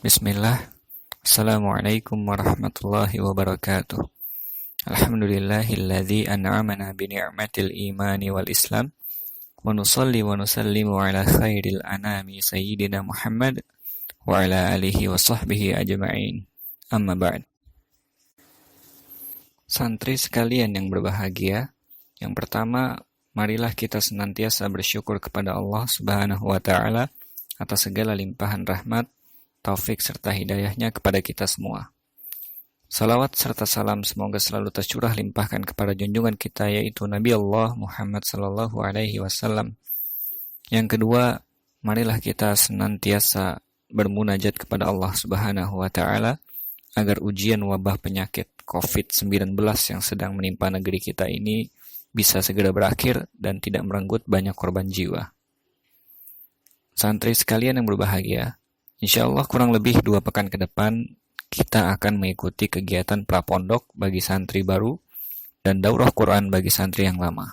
Bismillah. Assalamualaikum warahmatullahi wabarakatuh. Alhamdulillahilladzi an'amana bi ni'matil imani wal islam wa nusalli wa nusallimu ala khairil anami sayyidina Muhammad wa ala alihi wa sahbihi ajma'in. Amma ba'd. Santri sekalian yang berbahagia, yang pertama, marilah kita senantiasa bersyukur kepada Allah Subhanahu wa taala atas segala limpahan rahmat, taufik serta hidayahnya kepada kita semua. Salawat serta salam semoga selalu tercurah limpahkan kepada junjungan kita, yaitu Nabi Allah Muhammad sallallahu alaihi wasallam. Yang kedua, marilah kita senantiasa bermunajat kepada Allah Subhanahu wa taala agar ujian wabah penyakit COVID-19 yang sedang menimpa negeri kita ini bisa segera berakhir dan tidak merenggut banyak korban jiwa. Santri sekalian yang berbahagia, insya Allah kurang lebih 2 pekan ke depan kita akan mengikuti kegiatan prapondok bagi santri baru dan daurah Quran bagi santri yang lama.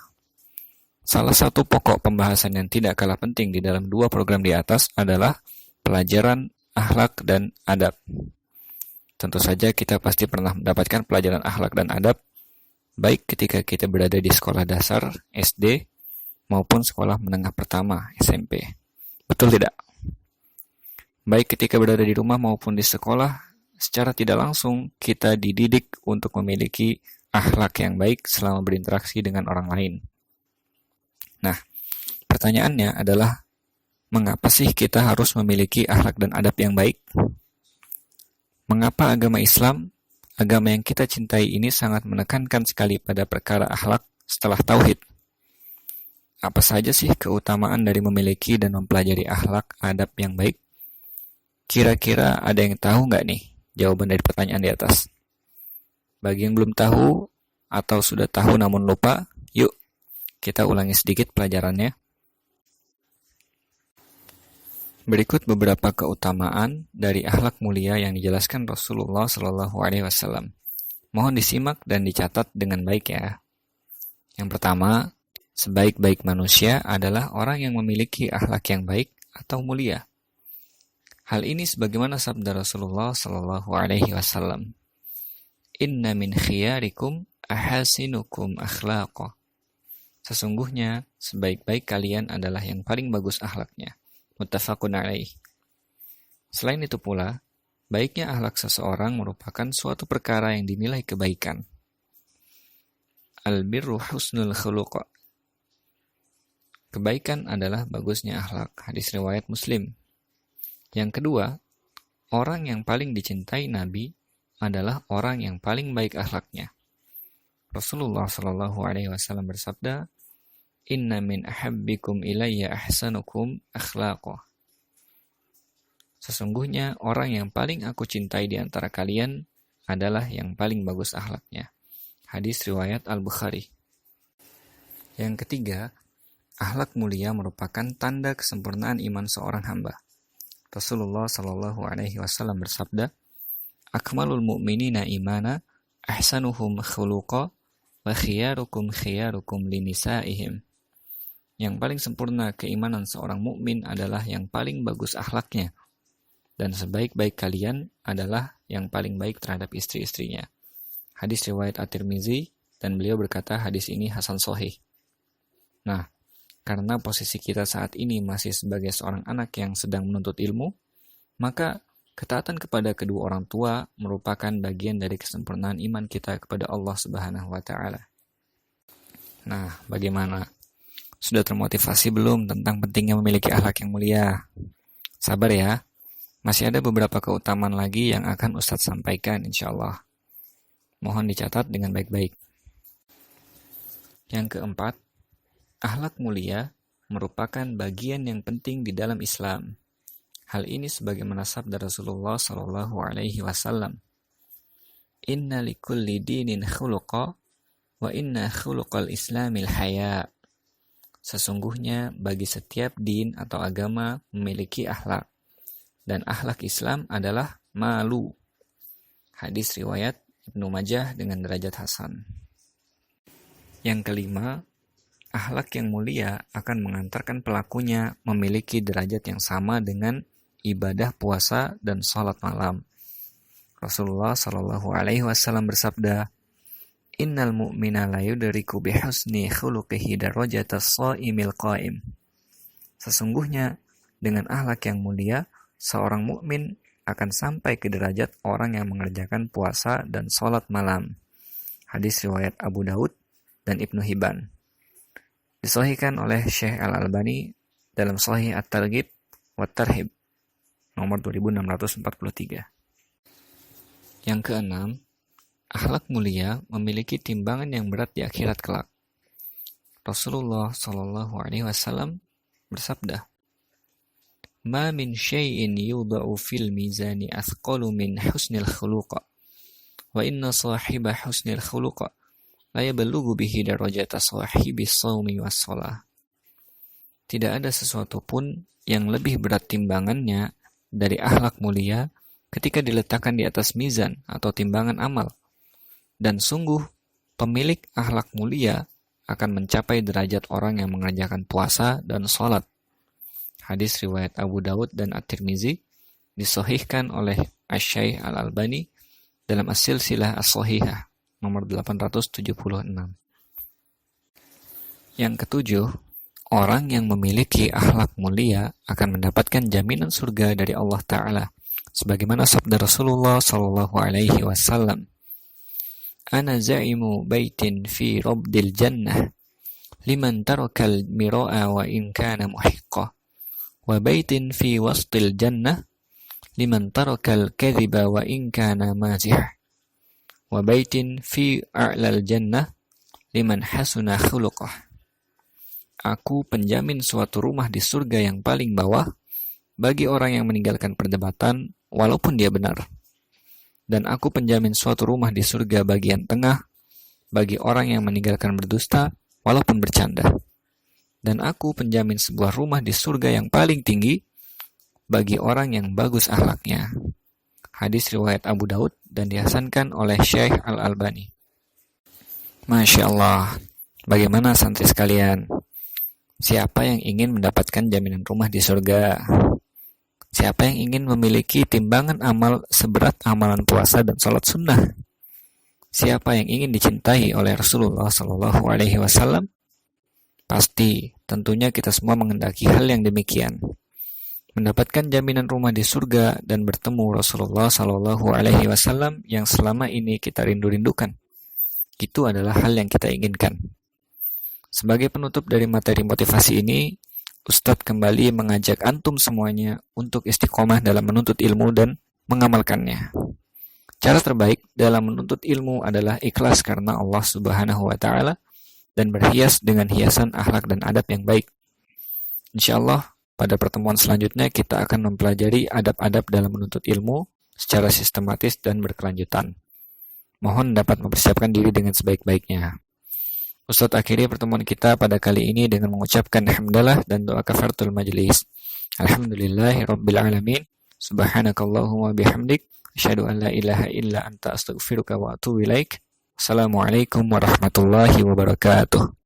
Salah satu pokok pembahasan yang tidak kalah penting di dalam 2 program di atas adalah pelajaran akhlak dan adab. Tentu saja kita pasti pernah mendapatkan pelajaran akhlak dan adab, baik ketika kita berada di sekolah dasar, SD, maupun sekolah menengah pertama, SMP. Betul tidak? Baik ketika berada di rumah maupun di sekolah, secara tidak langsung kita dididik untuk memiliki akhlak yang baik selama berinteraksi dengan orang lain. Nah, pertanyaannya adalah, mengapa sih kita harus memiliki akhlak dan adab yang baik? Mengapa agama Islam, agama yang kita cintai ini sangat menekankan sekali pada perkara akhlak setelah tauhid? Apa saja sih keutamaan dari memiliki dan mempelajari akhlak adab yang baik? Kira-kira ada yang tahu nggak nih jawaban dari pertanyaan di atas? Bagi yang belum tahu atau sudah tahu namun lupa, yuk kita ulangi sedikit pelajarannya. Berikut beberapa keutamaan dari akhlak mulia yang dijelaskan Rasulullah SAW. Mohon disimak dan dicatat dengan baik ya. Yang pertama, sebaik-baik manusia adalah orang yang memiliki akhlak yang baik atau mulia. Hal ini sebagaimana sabda Rasulullah SAW. Inna min khiyarikum ahasinukum akhlaqa. Sesungguhnya sebaik-baik kalian adalah yang paling bagus akhlaknya. Muttafaqun alaih. Selain itu pula, baiknya akhlak seseorang merupakan suatu perkara yang dinilai kebaikan. Al-birru husnul khuluq. Kebaikan adalah bagusnya akhlak. Hadis riwayat Muslim. Yang kedua, orang yang paling dicintai Nabi adalah orang yang paling baik akhlaknya. Rasulullah SAW bersabda, Inna min ahabbikum ilayya ahsanukum akhlaqa. Sesungguhnya orang yang paling aku cintai di antara kalian adalah yang paling bagus akhlaknya. Hadis riwayat Al-Bukhari. Yang ketiga, akhlak mulia merupakan tanda kesempurnaan iman seorang hamba. Rasulullah SAW bersabda, Akmalul mu'minina imana ahsanuhum khuluqa wa khiyarukum linisa'ihim. Yang paling sempurna keimanan seorang mukmin adalah yang paling bagus akhlaknya, dan sebaik-baik kalian adalah yang paling baik terhadap istri-istrinya. Hadis riwayat At-Tirmizi, dan beliau berkata hadis ini hasan sahih. Nah, karena posisi kita saat ini masih sebagai seorang anak yang sedang menuntut ilmu, maka ketaatan kepada kedua orang tua merupakan bagian dari kesempurnaan iman kita kepada Allah Subhanahu wa taala. Nah, bagaimana? Sudah termotivasi belum tentang pentingnya memiliki akhlak yang mulia? Sabar ya, masih ada beberapa keutamaan lagi yang akan Ustadz sampaikan insyaAllah. Mohon dicatat dengan baik-baik. Yang keempat, akhlak mulia merupakan bagian yang penting di dalam Islam. Hal ini sebagaimana sabda Rasulullah SAW. Inna likulli dinin khuluqa wa inna khuluqal islamil haya. Sesungguhnya bagi setiap din atau agama memiliki akhlak, dan akhlak Islam adalah malu. Hadis riwayat Ibnu Majah dengan derajat hasan. Yang kelima, akhlak yang mulia akan mengantarkan pelakunya memiliki derajat yang sama dengan ibadah puasa dan salat malam. Rasulullah Shallallahu Alaihi Wasallam bersabda, Innal mu'mina la yudriku bihusni khuluqihi darajatas shaimil qaim. Sesungguhnya dengan akhlak yang mulia, seorang mukmin akan sampai ke derajat orang yang mengerjakan puasa dan salat malam. Hadis riwayat Abu Daud dan Ibnu Hibban. Disahihkan oleh Syekh Al-Albani dalam Shahih At-Targhib wa Tarhib nomor 2643. Yang keenam, akhlak mulia memiliki timbangan yang berat di akhirat kelak. Rasulullah Shallallahu Alaihi Wasallam bersabda, "Ma min syai'in yudha'u fil mizani athqalu min husnil khuluqa, wa inna sahiba husnil khuluqa la yablughu bihi darajata sahibis shaumi was shalah." Tidak ada sesuatu pun yang lebih berat timbangannya dari akhlak mulia ketika diletakkan di atas mizan atau timbangan amal. Dan sungguh, pemilik akhlak mulia akan mencapai derajat orang yang mengerjakan puasa dan sholat. Hadis riwayat Abu Daud dan At-Tirmizi disahihkan oleh Asy-Syaikh Al-Albani dalam As-Silsilah As-Shahihah nomor 876. Yang ketujuh, orang yang memiliki akhlak mulia akan mendapatkan jaminan surga dari Allah Ta'ala. Sebagaimana sabda Rasulullah Sallallahu Alaihi Wasallam, Ana za'imu baitin fi rabdil jannah, liman tarakal mira'a wa in kana muhiqqa, wa baitin fi wastil jannah, liman tarakal kadhiba wa in kana mazih, wa baitin fi a'lal jannah, liman hasuna khuluqah. Aku penjamin suatu rumah di surga yang paling bawah bagi orang yang meninggalkan perdebatan walaupun dia benar. Dan aku penjamin suatu rumah di surga bagian tengah bagi orang yang meninggalkan berdusta walaupun bercanda. Dan aku penjamin sebuah rumah di surga yang paling tinggi bagi orang yang bagus akhlaknya. Hadis riwayat Abu Daud dan dihasankan oleh Syekh Al-Albani. Masya Allah, bagaimana santri sekalian? Siapa yang ingin mendapatkan jaminan rumah di surga? Siapa yang ingin memiliki timbangan amal seberat amalan puasa dan salat sunnah? Siapa yang ingin dicintai oleh Rasulullah Sallallahu Alaihi Wasallam? Pasti, tentunya kita semua menghendaki hal yang demikian. Mendapatkan jaminan rumah di surga dan bertemu Rasulullah Sallallahu Alaihi Wasallam yang selama ini kita rindu-rindukan. Itu adalah hal yang kita inginkan. Sebagai penutup dari materi motivasi ini, Ustadz kembali mengajak antum semuanya untuk istiqomah dalam menuntut ilmu dan mengamalkannya. Cara terbaik dalam menuntut ilmu adalah ikhlas karena Allah Subhanahu wa Ta'ala dan berhias dengan hiasan akhlak dan adab yang baik. Insyaallah, pada pertemuan selanjutnya kita akan mempelajari adab-adab dalam menuntut ilmu secara sistematis dan berkelanjutan. Mohon dapat mempersiapkan diri dengan sebaik-baiknya. Ustadz akhiri pertemuan kita pada kali ini dengan mengucapkan hamdalah dan doa kafaratul majlis. Alhamdulillahirabbil alamin. Subhanakallahumma bihamdik, asyhadu an la ilaha illa anta astaghfiruka wa atubu ilaik. Assalamualaikum warahmatullahi wabarakatuh.